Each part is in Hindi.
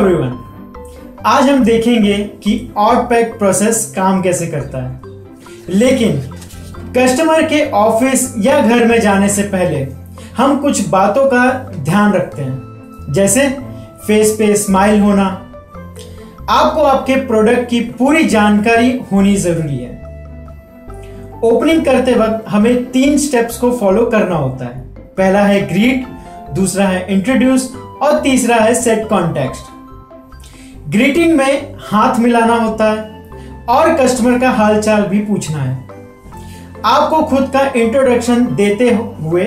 एवरीवन, आज हम देखेंगे कि ऑड पैक प्रोसेस काम कैसे करता है। लेकिन कस्टमर के ऑफिस या घर में जाने से पहले हम कुछ बातों का ध्यान रखते हैं, जैसे फेस पे स्माइल होना। आपको आपके प्रोडक्ट की पूरी जानकारी होनी जरूरी है। ओपनिंग करते वक्त हमें 3 स्टेप्स को फॉलो करना होता है। पहला है ग्रीट, दूसरा है इंट्रोड्यूस और तीसरा है सेट कॉन्टेक्स्ट। ग्रीटिंग में हाथ मिलाना होता है और कस्टमर का हालचाल भी पूछना है। आपको खुद का इंट्रोडक्शन देते हुए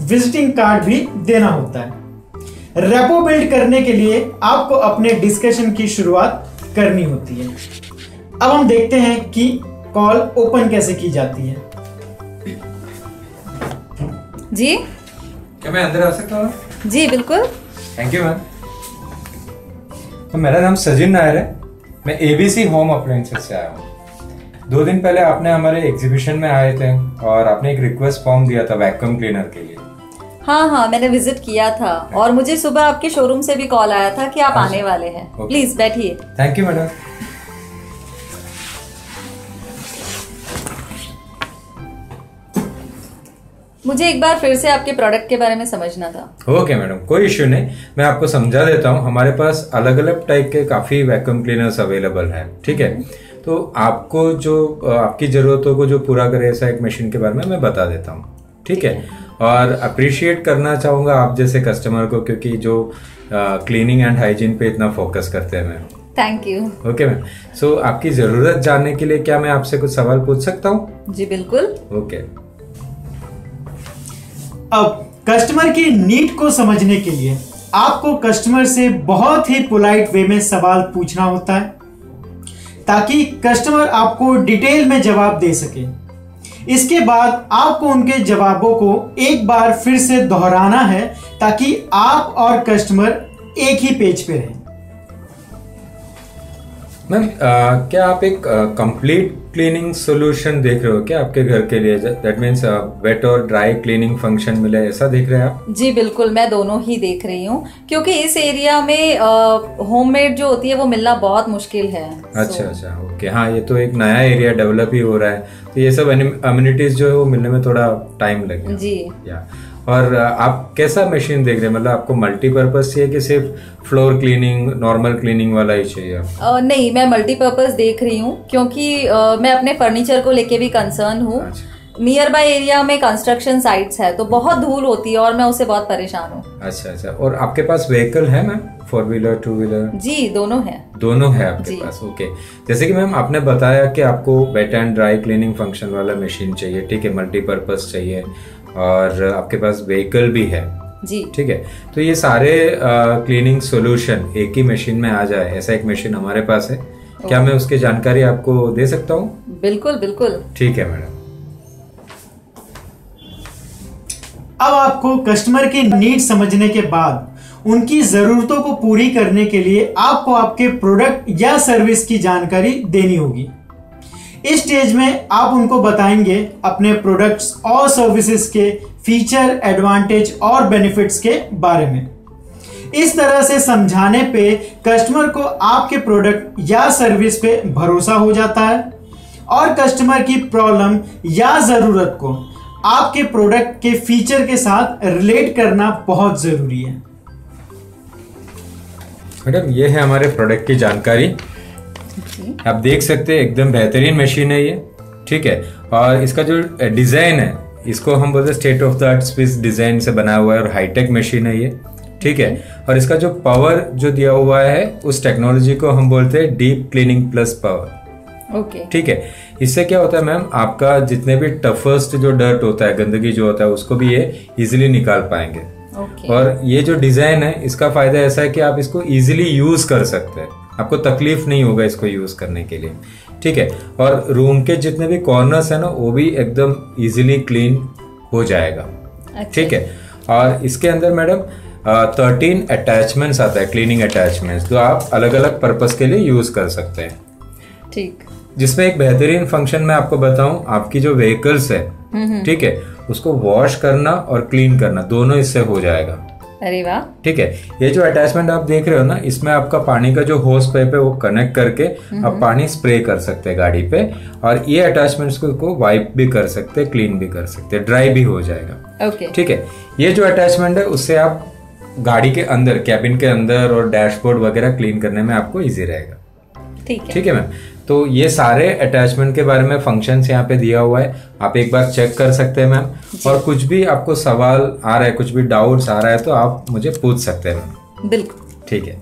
विजिटिंग कार्ड भी देना होता है। रेपो बिल्ड करने के लिए आपको अपने डिस्कशन की शुरुआत करनी होती है। अब हम देखते हैं कि कॉल ओपन कैसे की जाती है। जी, क्या मैं अंदर आ सकता हूँ? जी बिल्कुल। Thank you ma'am. तो मेरा नाम सजिन नायर है, मैं एबीसी होम अप्लायंसेस से आया हूँ। 2 दिन पहले आपने हमारे एग्जीबिशन में आए थे और आपने एक रिक्वेस्ट फॉर्म दिया था वैक्यूम क्लीनर के लिए। हाँ, मैंने विजिट किया था और मुझे सुबह आपके शोरूम से भी कॉल आया था कि आप आने वाले हैं। प्लीज बैठिए। Thank you madam. मुझे एक बार फिर से आपके प्रोडक्ट के बारे में समझना था। ओके मैडम, कोई इश्यू नहीं, मैं आपको समझा देता हूँ। हमारे पास अलग अलग टाइप के काफी वैक्यूम क्लीनर्स अवेलेबल हैं, ठीक है। तो आपको जो आपकी जरूरतों को जो पूरा करे ऐसा एक मशीन के बारे में मैं बता देता हूँ, ठीक है। और अप्रिशिएट करना चाहूंगा आप जैसे कस्टमर को, क्योंकि जो क्लीनिंग एंड हाइजीन पे इतना फोकस करते हैं ma'am. Thank you. Okay ma'am. So आपकी जरूरत जानने के लिए क्या मैं आपसे कुछ सवाल पूछ सकता हूँ? जी बिल्कुल। ओके। अब कस्टमर की नीड को समझने के लिए आपको कस्टमर से बहुत ही पोलाइट वे में सवाल पूछना होता है, ताकि कस्टमर आपको डिटेल में जवाब दे सके। इसके बाद आपको उनके जवाबों को एक बार फिर से दोहराना है, ताकि आप और कस्टमर एक ही पेज पे रहें। मैम, क्या आप एक कंप्लीट क्लीनिंग सॉल्यूशन देख रहे हो क्या आपके घर के लिए? दैट मीन्स वेट और ड्राई क्लीनिंग फंक्शन मिले, ऐसा देख रहे हैं आप? जी बिल्कुल, मैं दोनों ही देख रही हूँ, क्योंकि इस एरिया में होममेड जो होती है वो मिलना बहुत मुश्किल है। अच्छा, ओके। हाँ, ये तो एक नया एरिया डेवलप ही हो रहा है, तो ये सब अम्यूनिटीज जो है वो मिलने में थोड़ा टाइम लगेगा जी। या और आप कैसा मशीन देख रहे हैं? मतलब आपको मल्टीपर्पज चाहिए कि सिर्फ फ्लोर क्लीनिंग, नॉर्मल क्लीनिंग वाला ही चाहिए? नहीं, मैं मल्टीपर्पज देख रही हूँ, क्योंकि मैं अपने फर्नीचर को लेके भी कंसर्न हूँ। नियर बाय एरिया में कंस्ट्रक्शन साइट्स है, तो बहुत धूल होती है और मैं उससे बहुत परेशान हूँ। अच्छा। और आपके पास व्हीकल है मैम? 4 wheeler 2 wheeler? जी, दोनों है। दोनों है आपके पास? ओके। जैसे कि मैम आपने बताया कि आपको wet and dry cleaning function वाला मशीन चाहिए, ठीक है, मल्टीपर्पज चाहिए, और आपके पास व्हीकल भी है जी, ठीक है। तो ये सारे क्लीनिंग सॉल्यूशन एक ही मशीन में आ जाए, ऐसा एक मशीन हमारे पास है। क्या मैं उसकी जानकारी आपको दे सकता हूँ? बिल्कुल बिल्कुल। ठीक है मैडम। अब आपको कस्टमर की नीड समझने के बाद उनकी जरूरतों को पूरी करने के लिए आपको आपके प्रोडक्ट या सर्विस की जानकारी देनी होगी। इस स्टेज में आप उनको बताएंगे अपने प्रोडक्ट्स और सर्विसेज के फीचर, एडवांटेज और बेनिफिट्स के बारे में। इस तरह से समझाने पे कस्टमर को आपके प्रोडक्ट या सर्विस पे भरोसा हो जाता है और कस्टमर की प्रॉब्लम या जरूरत को आपके प्रोडक्ट के फीचर के साथ रिलेट करना बहुत जरूरी है। मैडम, ये है हमारे प्रोडक्ट की जानकारी। आप देख सकते हैं एकदम बेहतरीन मशीन है ये, ठीक है। और इसका जो डिजाइन है इसको हम बोलते हैं state of the art space design से बनाया हुआ है और हाईटेक मशीन है ये, ठीक है। और इसका जो पावर जो दिया हुआ है उस टेक्नोलॉजी को हम बोलते हैं deep cleaning plus power, okay, ठीक है। इससे क्या होता है मैम, आपका जितने भी टफेस्ट जो डर्ट होता है, गंदगी जो होता है, उसको भी ये इजिली निकाल पाएंगे। और ये जो डिजाइन है इसका फायदा ऐसा है कि आप इसको इजिली यूज कर सकते हैं, आपको तकलीफ नहीं होगा इसको यूज करने के लिए, ठीक है। और रूम के जितने भी कॉर्नर्स है ना वो भी एकदम इजीली क्लीन हो जाएगा, ठीक है। और इसके अंदर मैडम 13 अटैचमेंट्स आता है, क्लीनिंग अटैचमेंट्स, जो आप अलग अलग पर्पस के लिए यूज कर सकते हैं, ठीक। जिसमें एक बेहतरीन फंक्शन मैं आपको बताऊं, आपकी जो व्हीकल्स है, ठीक है, उसको वॉश करना और क्लीन करना दोनों इससे हो जाएगा, अरे वाह। ठीक है, ये जो अटैचमेंट आप देख रहे हो ना, इसमें आपका पानी का जो होस पाइप है वो कनेक्ट करके आप पानी स्प्रे कर सकते हैं गाड़ी पे, और ये अटैचमेंट्स को वाइप भी कर सकते हैं, क्लीन भी कर सकते हैं, ड्राई भी हो जाएगा। ओके। ठीक है, ये जो अटैचमेंट है उससे आप गाड़ी के अंदर, कैबिन के अंदर और डैशबोर्ड वगैरह क्लीन करने में आपको इजी रहेगा। ठीक है मैम। तो ये सारे अटैचमेंट के बारे में फंक्शंस यहाँ पे दिया हुआ है, आप एक बार चेक कर सकते हैं मैम। और कुछ भी आपको सवाल आ रहा है, कुछ भी डाउट्स आ रहा है तो आप मुझे पूछ सकते हैं मैम। बिल्कुल। ठीक है।